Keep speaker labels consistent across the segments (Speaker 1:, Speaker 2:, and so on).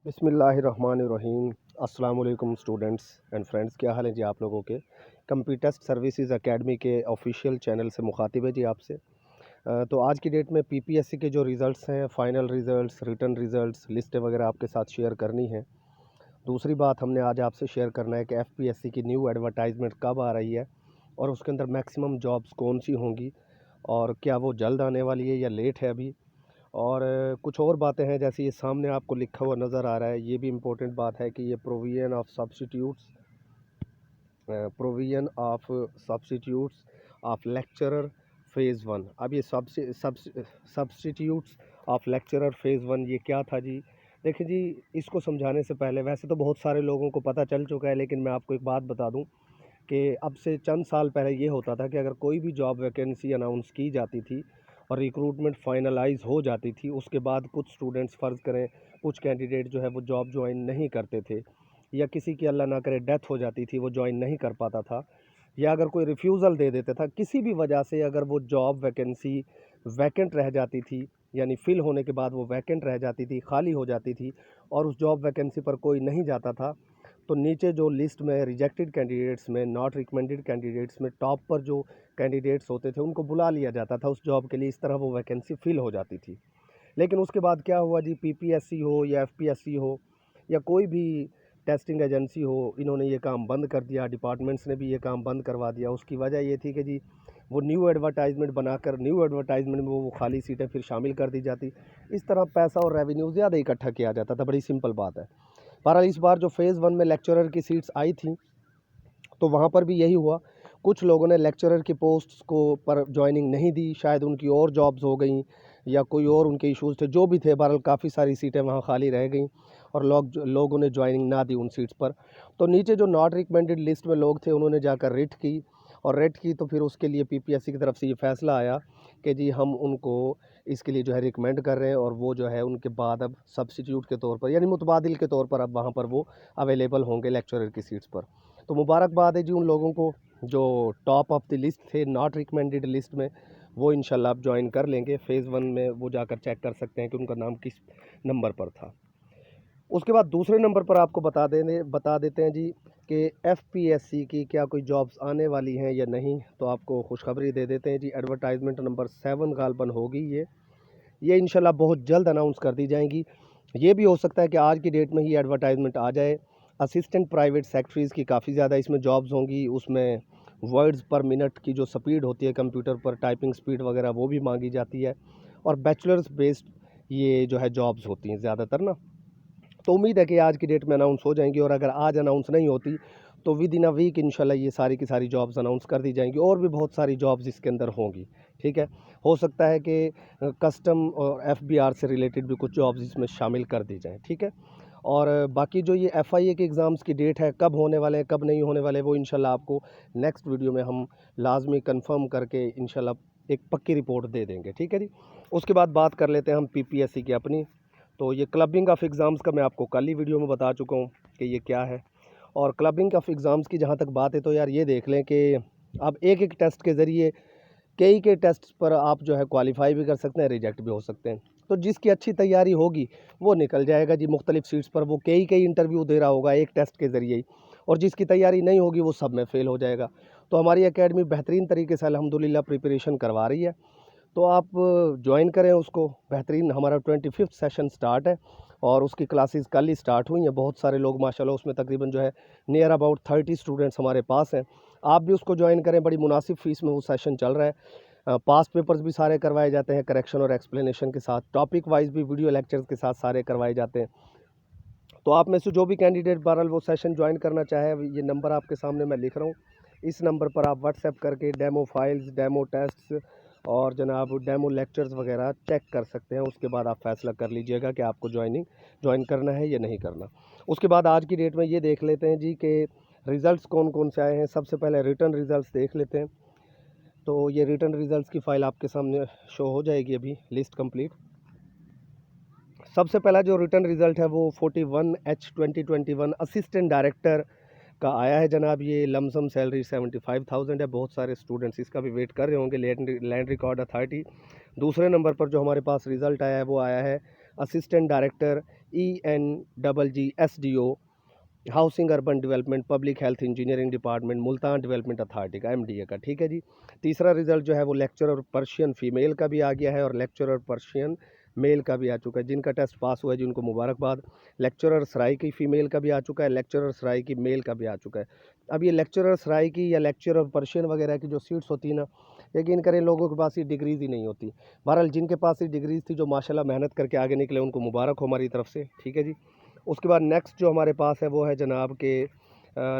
Speaker 1: बिस्मिल्लाहिर्रहमानिर्रहीम। अस्सलाम वालेकुम स्टूडेंट्स एंड फ्रेंड्स, क्या हाल है जी आप लोगों के। कंप्यूटेस्ट सर्विसेज एकेडमी के ऑफिशियल चैनल से मुखातिब है जी आपसे। तो आज की डेट में पीपीएससी के जो रिज़ल्ट्स हैं, फ़ाइनल रिज़ल्ट्स, रिटन रिज़ल्ट्स, लिस्टें वगैरह आपके साथ शेयर करनी है। दूसरी बात हमने आज आपसे शेयर करना है कि एफपीएससी की न्यू एडवर्टाइजमेंट कब आ रही है और उसके अंदर मैक्सिमम जॉब्स कौन सी होंगी और क्या वो जल्द आने वाली है या लेट है अभी। और कुछ और बातें हैं, जैसे ये सामने आपको लिखा हुआ नज़र आ रहा है, ये भी इम्पोर्टेंट बात है कि ये provision of substitutes of lecturer phase 1। अब ये सब्सिट्यूट्स ऑफ लेक्चरर फ़ेज़ 1 ये क्या था जी। देखिए जी, इसको समझाने से पहले वैसे तो बहुत सारे लोगों को पता चल चुका है, लेकिन मैं आपको एक बात बता दूं कि अब से चंद साल पहले ये होता था कि अगर कोई भी जॉब वैकेंसी अनाउंस की जाती थी और रिक्रूटमेंट फाइनलाइज हो जाती थी, उसके बाद कुछ स्टूडेंट्स, फ़र्ज़ करें कुछ कैंडिडेट जो है वो जॉब ज्वाइन नहीं करते थे, या किसी की अल्लाह ना करे डेथ हो जाती थी, वो ज्वाइन नहीं कर पाता था, या अगर कोई रिफ्यूज़ल दे देता था किसी भी वजह से, अगर वो जॉब वैकेंसी वैकेंट रह जाती थी, यानी फ़िल होने के बाद वो वैकेंट रह जाती थी, खाली हो जाती थी और उस जॉब वैकेंसी पर कोई नहीं जाता था, तो नीचे जो लिस्ट में रिजेक्टेड कैंडिडेट्स में, नॉट रिकमेंडेड कैंडिडेट्स में टॉप पर जो कैंडिडेट्स होते थे उनको बुला लिया जाता था उस जॉब के लिए। इस तरह वो वैकेंसी फ़िल हो जाती थी। लेकिन उसके बाद क्या हुआ जी, पीपीएससी हो या एफपीएससी हो या कोई भी टेस्टिंग एजेंसी हो, इन्होंने ये काम बंद कर दिया, डिपार्टमेंट्स ने भी ये काम बंद करवा दिया। उसकी वजह ये थी कि जी वो न्यू एडवर्टाइजमेंट बनाकर न्यू एडवर्टाइजमेंट में वो खाली सीटें फिर शामिल कर दी जाती। इस तरह पैसा और रेवेन्यू ज़्यादा इकट्ठा किया जाता था। बड़ी सिंपल बात है। बहरहाल इस बार जो फ़ेज़ 1 में लेक्चरर की सीट्स आई थी, तो वहाँ पर भी यही हुआ। कुछ लोगों ने लेक्चरर की पोस्ट्स को पर जॉइनिंग नहीं दी, शायद उनकी और जॉब्स हो गई या कोई और उनके इश्यूज़ थे, जो भी थे। बहरहाल काफ़ी सारी सीटें वहाँ खाली रह गई और लोगों ने जॉइनिंग ना दी उन सीट्स पर। तो नीचे जो नॉट रिकमेंडेड लिस्ट में लोग थे, उन्होंने जाकर रिट की, और रिट की तो फिर उसके लिए पीपीएससी की तरफ से ये फ़ैसला आया कि जी हम उनको इसके लिए जो है रिकमेंड कर रहे हैं, और वो जो है उनके बाद अब सब्स्टिट्यूट के तौर पर, यानी मुतबादिल के तौर पर, अब वहाँ पर वो अवेलेबल होंगे लेक्चरर की सीट्स पर। तो मुबारकबाद है जी उन लोगों को जो टॉप ऑफ द लिस्ट थे, नॉट रिकमेंडेड लिस्ट में। वो इंशाल्लाह आप ज्वाइन कर लेंगे। फ़ेज़ 1 में वो जाकर चेक कर सकते हैं कि उनका नाम किस नंबर पर था। उसके बाद दूसरे नंबर पर आपको बता देते हैं जी कि एफपीएससी की क्या कोई जॉब्स आने वाली हैं या नहीं। तो आपको खुशखबरी दे देते हैं जी, एडवर्टाइजमेंट नंबर 7 गालबन होगी ये इंशाल्लाह बहुत जल्द अनाउंस कर दी जाएंगी। ये भी हो सकता है कि आज की डेट में ही एडवर्टाइजमेंट आ जाए। असिस्टेंट प्राइवेट सेक्रेटरीज़ की काफ़ी ज़्यादा इसमें जॉब्स होंगी। उसमें वर्ड्स पर मिनट की जो स्पीड होती है कंप्यूटर पर, टाइपिंग स्पीड वगैरह, वो भी मांगी जाती है। और बैचलर्स बेस्ड ये जो है जॉब्स होती हैं ज़्यादातर ना। तो उम्मीद है कि आज की डेट में अनाउंस हो जाएंगी, और अगर आज अनाउंस नहीं होती तो विद इन अ वीक इंशाल्लाह ये सारी की सारी जॉब्स अनाउंस कर दी जाएंगी। और भी बहुत सारी जॉब्स इसके अंदर होंगी। ठीक है, हो सकता है कि कस्टम और एफबीआर से रिलेटेड भी कुछ जॉब्स इसमें शामिल कर दी जाएँ। ठीक है, और बाकी जो ये एफआईए के एग्ज़ाम्स की डेट है, कब होने वाले हैं कब नहीं होने वाले, वो इंशाल्लाह आपको नेक्स्ट वीडियो में हम लाजमी कंफर्म करके इंशाल्लाह एक पक्की रिपोर्ट दे देंगे। ठीक है जी। उसके बाद बात कर लेते हैं हम पीपीएससी की अपनी। तो ये क्लबिंग ऑफ एग्ज़ाम्स का मैं आपको कल ही वीडियो में बता चुका हूँ कि ये क्या है। और क्लबिंग ऑफ एग्ज़ाम्स की जहाँ तक बात है, तो यार ये देख लें कि अब एक एक टेस्ट के ज़रिए कई के टेस्ट पर आप जो है क्वालिफाई भी कर सकते हैं, रिजेक्ट भी हो सकते हैं। तो जिसकी अच्छी तैयारी होगी वो निकल जाएगा जी मुख्तलिफ सीट्स पर, वो कई इंटरव्यू दे रहा होगा एक टेस्ट के ज़रिए ही। और जिसकी तैयारी नहीं होगी वो सब में फ़ेल हो जाएगा। तो हमारी एकेडमी बेहतरीन तरीके से अल्हम्दुलिल्लाह प्रिपरेशन करवा रही है। तो आप ज्वाइन करें उसको। बेहतरीन हमारा 25th सेशन स्टार्ट है और उसकी क्लासेस कल ही स्टार्ट हुई हैं। बहुत सारे लोग माशाल्लाह, उसमें तकरीबन जो है नियर अबाउट 30 स्टूडेंट्स हमारे पास हैं। आप भी उसको ज्वाइन करें, बड़ी मुनासिब फ़ीस में वो सेशन चल रहा है। पास्ट पेपर्स भी सारे करवाए जाते हैं करेक्शन और एक्सप्लेनेशन के साथ, टॉपिक वाइज भी वीडियो लेक्चर्स के साथ सारे करवाए जाते हैं। तो आप में से जो भी कैंडिडेट बहरहाल वो सेशन ज्वाइन करना चाहे, ये नंबर आपके सामने मैं लिख रहा हूँ, इस नंबर पर आप व्हाट्सएप करके डेमो फाइल्स, डेमो टेस्ट्स और जनाब डेमो लेक्चर्स वगैरह चेक कर सकते हैं। उसके बाद आप फैसला कर लीजिएगा कि आपको ज्वाइन करना है या नहीं करना। उसके बाद आज की डेट में ये देख लेते हैं जी कि रिज़ल्ट्स कौन कौन से आए हैं। सबसे पहले रिटर्न रिज़ल्ट्स देख लेते हैं। तो ये रिटर्न रिज़ल्ट्स की फ़ाइल आपके सामने शो हो जाएगी, अभी लिस्ट कंप्लीट। सबसे पहला जो रिटर्न रिज़ल्ट है वो 41H2021 असिस्टेंट डायरेक्टर का आया है जनाब। ये लमसम सैलरी 75,000 है। बहुत सारे स्टूडेंट्स इसका भी वेट कर रहे होंगे। Land record authority. दूसरे नंबर पर जो हमारे पास रिज़ल्ट आया है वो आया है assistant director ENGGSDO, housing urban development public health engineering department Multan development authority का MDA का। ठीक है जी। तीसरा रिजल्ट जो है वो लेक्चरर पर्शियन फीमेल का भी आ गया है और लेक्चरर पर्शियन मेल का भी आ चुका है। जिनका टेस्ट पास हुआ है जिनको मुबारकबाद। लेक्चरर सराय की फ़ीमेल का भी आ चुका है, लेक्चरर सराय की मेल का भी आ चुका है। अब ये लेक्चरर सराय की या लेक्चरर पर्शियन वगैरह की जो सीट्स होती है ना, यकीन करें लोगों के पास ये डिग्रीज़ ही नहीं होती। बहरहाल जिनके पास ये डिग्रीज़ थी, जो माशाल्लाह मेहनत करके आगे निकले, उनको मुबारक हो हमारी तरफ से। ठीक है जी। उसके बाद नेक्स्ट जो हमारे पास है वो है जनाब के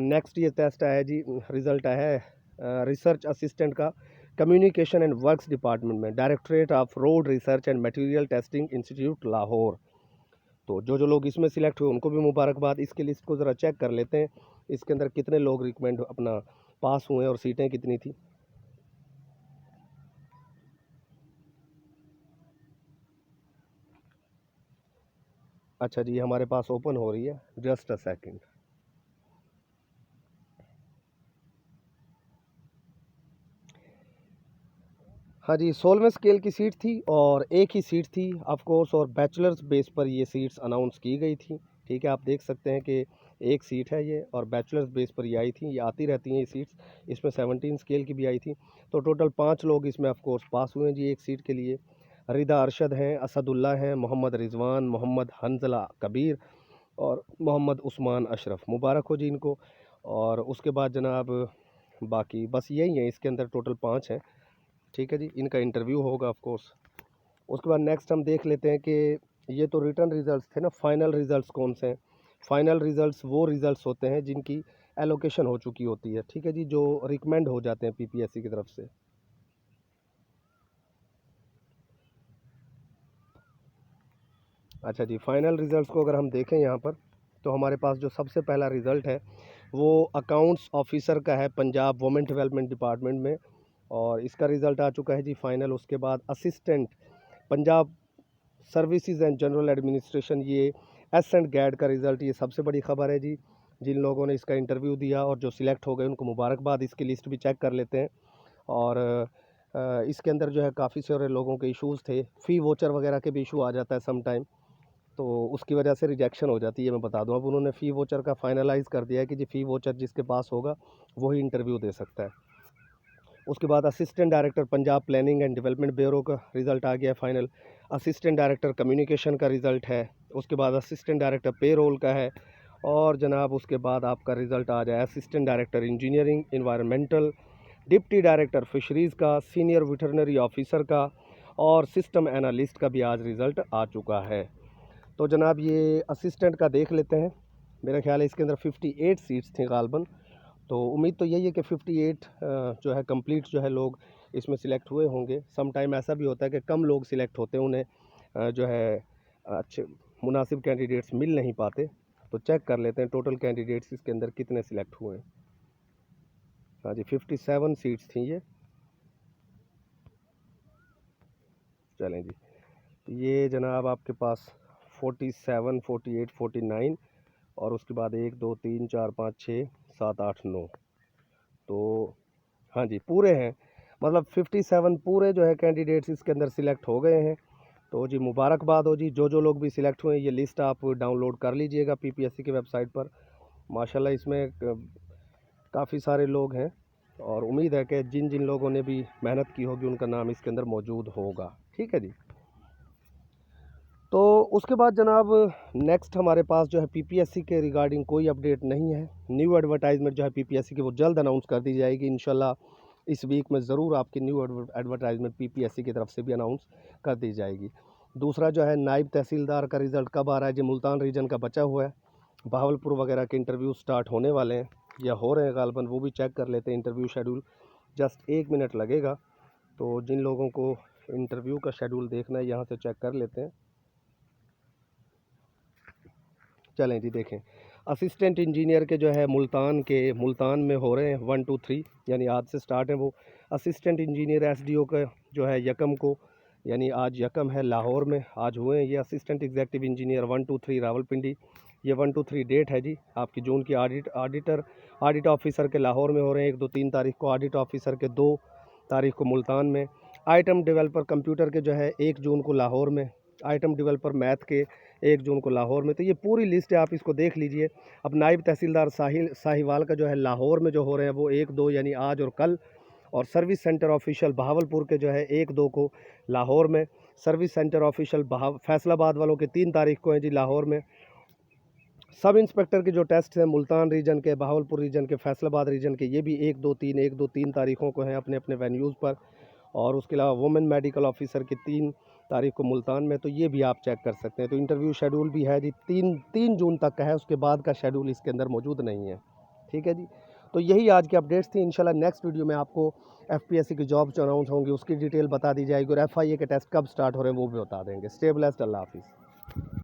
Speaker 1: नेक्स्ट ये टेस्ट आया जी, रिज़ल्ट आया है रिसर्च असिस्टेंट का कम्युनिकेशन एंड वर्क्स डिपार्टमेंट में, directorate of road research and material testing institute Lahore. तो जो लोग इसमें सिलेक्ट हुए उनको भी मुबारकबाद। इसके लिस्ट को ज़रा चेक कर लेते हैं, इसके अंदर कितने लोग रिकमेंड अपना पास हुए और सीटें कितनी थी। अच्छा जी, हमारे पास ओपन हो रही है, जस्ट अ सेकंड। हाँ जी, 16वें स्केल की सीट थी और एक ही सीट थी ऑफ कोर्स, और बैचलर्स बेस पर ये सीट्स अनाउंस की गई थी। ठीक है, आप देख सकते हैं कि एक सीट है ये और बैचलर्स बेस पर ये आई थी। ये आती रहती हैं ये सीट्स, इसमें 17 स्केल की भी आई थी। तो टोटल 5 लोग इसमें ऑफ कोर्स पास हुए हैं जी एक सीट के लिए। रिदा अरशद हैं, असदुल्ला हैं, मोहम्मद रिजवान, मोहम्मद हंजला कबीर और मोहम्मद उस्मान अशरफ। मुबारक हो जी इनको। और उसके बाद जनाब बाकी बस यही है, इसके अंदर टोटल 5 हैं। ठीक है जी, इनका इंटरव्यू होगा ऑफ कोर्स। उसके बाद नेक्स्ट हम देख लेते हैं कि ये तो रिटर्न रिजल्ट्स थे ना, फाइनल रिजल्ट्स कौन से हैं। फाइनल रिजल्ट्स वो रिजल्ट्स होते हैं जिनकी एलोकेशन हो चुकी होती है। ठीक है जी, जो रिकमेंड हो जाते हैं PPSC की तरफ से। अच्छा जी, फाइनल रिजल्ट्स को अगर हम देखें यहाँ पर, तो हमारे पास जो सबसे पहला रिज़ल्ट है वो अकाउंट्स ऑफिसर का है पंजाब वुमेन डेवलपमेंट डिपार्टमेंट में, और इसका रिज़ल्ट आ चुका है जी फाइनल। उसके बाद assistant Punjab services and general administration, ये S&GAD का रिज़ल्ट, ये सबसे बड़ी ख़बर है जी। जिन लोगों ने इसका इंटरव्यू दिया और जो सिलेक्ट हो गए उनको मुबारकबाद। इसकी लिस्ट भी चेक कर लेते हैं। और इसके अंदर जो है काफ़ी सारे लोगों के इश्यूज़ थे, फ़ी वोचर वगैरह के भी इशू आ जाता है सम टाइम, तो उसकी वजह से रिजेक्शन हो जाती है, मैं बता दूं। अब उन्होंने फ़ी वोचर का फाइनलाइज़ कर दिया है कि जी फ़ी वोचर जिसके पास होगा वही इंटरव्यू दे सकता है। उसके बाद assistant director Punjab planning and development bureau का रिज़ल्ट आ गया फाइनल। असिस्टेंट डायरेक्टर कम्युनिकेशन का रिज़ल्ट है। उसके बाद असिस्टेंट डायरेक्टर पे रोल का है। और जनाब उसके बाद आपका रिज़ल्ट आ जाए assistant director engineering environmental, deputy director fisheries का, सीनियर वेटरनरी ऑफिसर का और सिस्टम एनालिस्ट का भी आज रिज़ल्ट आ चुका है। तो जनाब ये असिस्टेंट का देख लेते हैं। मेरा ख्याल है इसके अंदर 58 सीट्स थी गालबन। तो उम्मीद तो यही है कि 58 जो है कंप्लीट जो है लोग इसमें सिलेक्ट हुए होंगे। सम टाइम ऐसा भी होता है कि कम लोग सिलेक्ट होते हैं, उन्हें जो है अच्छे मुनासिब कैंडिडेट्स मिल नहीं पाते। तो चेक कर लेते हैं टोटल कैंडिडेट्स इसके अंदर कितने सिलेक्ट हुए हैं। हाँ जी, 57 सीट्स थी ये। चलें जी, तो ये जनाब आपके पास 47, 48, 49 और उसके बाद 1 2 3 4 5 6 7 8 9, तो हाँ जी पूरे हैं। मतलब 57 पूरे जो है कैंडिडेट्स इसके अंदर सिलेक्ट हो गए हैं। तो जी मुबारकबाद हो जी। जो लोग भी सिलेक्ट हुए हैं, ये लिस्ट आप डाउनलोड कर लीजिएगा PPSC की वेबसाइट पर। माशाल्लाह इसमें काफ़ी सारे लोग हैं और उम्मीद है कि जिन जिन लोगों ने भी मेहनत की होगी उनका नाम इसके अंदर मौजूद होगा। ठीक है जी। तो उसके बाद जनाब नेक्स्ट हमारे पास जो है PPSC के रिगार्डिंग कोई अपडेट नहीं है। न्यू एडवर्टाइजमेंट जो है PPSC की वो जल्द अनाउंस कर दी जाएगी इंशाल्लाह। इस वीक में ज़रूर आपकी न्यू एडवर्टाइजमेंट PPSC की तरफ से भी अनाउंस कर दी जाएगी। दूसरा जो है नायब तहसीलदार का रिज़ल्ट कब आ रहा है जी, मुल्तान रीजन का बचा हुआ है। बहावलपुर वगैरह के इंटरव्यू स्टार्ट होने वाले हैं या हो रहे हैं गालबन, वो भी चेक कर लेते हैं इंटरव्यू शेड्यूल। जस्ट 1 मिनट लगेगा। तो जिन लोगों को इंटरव्यू का शेड्यूल देखना है यहाँ से चेक कर लेते हैं। चलें जी देखें, असिस्टेंट इंजीनियर के जो है मुल्तान में हो रहे हैं 1 2 3, यानी आज से स्टार्ट है वो। असिस्टेंट इंजीनियर SDO का जो है यकम को, यानी आज यकम है, लाहौर में आज हुए हैं ये। असिस्टेंट एग्जीक्यूटिव इंजीनियर 1 2 3 रावलपिंडी, ये 1 2 3 डेट है जी आपकी जून की। ऑडिट ऑफिसर के लाहौर में हो रहे हैं 1 2 3 तारीख को, ऑडिट ऑफिसर के 2 तारीख को मुल्तान में। आइटम डेवलपर कंप्यूटर के जो है 1 जून को लाहौर में, आइटम डेवलपर मैथ के 1 जून को लाहौर में। तो ये पूरी लिस्ट है, आप इसको देख लीजिए। अब नायब तहसीलदार साहिवाल का जो है लाहौर में जो हो रहे हैं वो 1-2 यानी आज और कल, और सर्विस सेंटर ऑफिशियल बहावलपुर के जो है 1-2 को लाहौर में, सर्विस सेंटर ऑफिशियल फैसलाबाद वालों के 3 तारीख को हैं जी लाहौर में। सब इंस्पेक्टर के जो टेस्ट हैं मुल्तान रीजन के, बहावलपुर रीजन के, फैसलाबाद रीजन के, ये भी 1-2-3 तारीखों को हैं अपने अपने वेन्यूज़ पर। और उसके अलावा वुमेन मेडिकल ऑफिसर की 3 तारीख को मुल्तान में, तो ये भी आप चेक कर सकते हैं। तो इंटरव्यू शेड्यूल भी है जी 3 जून तक का है, उसके बाद का शेड्यूल इसके अंदर मौजूद नहीं है। ठीक है जी। तो यही आज की अपडेट्स थी। इंशाल्लाह नेक्स्ट वीडियो में आपको एफपीएससी की जॉब जो अनाउंस होंगी उसकी डिटेल बता दी जाएगी, और एफआईए के टेस्ट कब स्टार्ट हो रहे हैं वो भी बता देंगे। स्टे ब्लेस्ड, अल्लाह हाफिज़।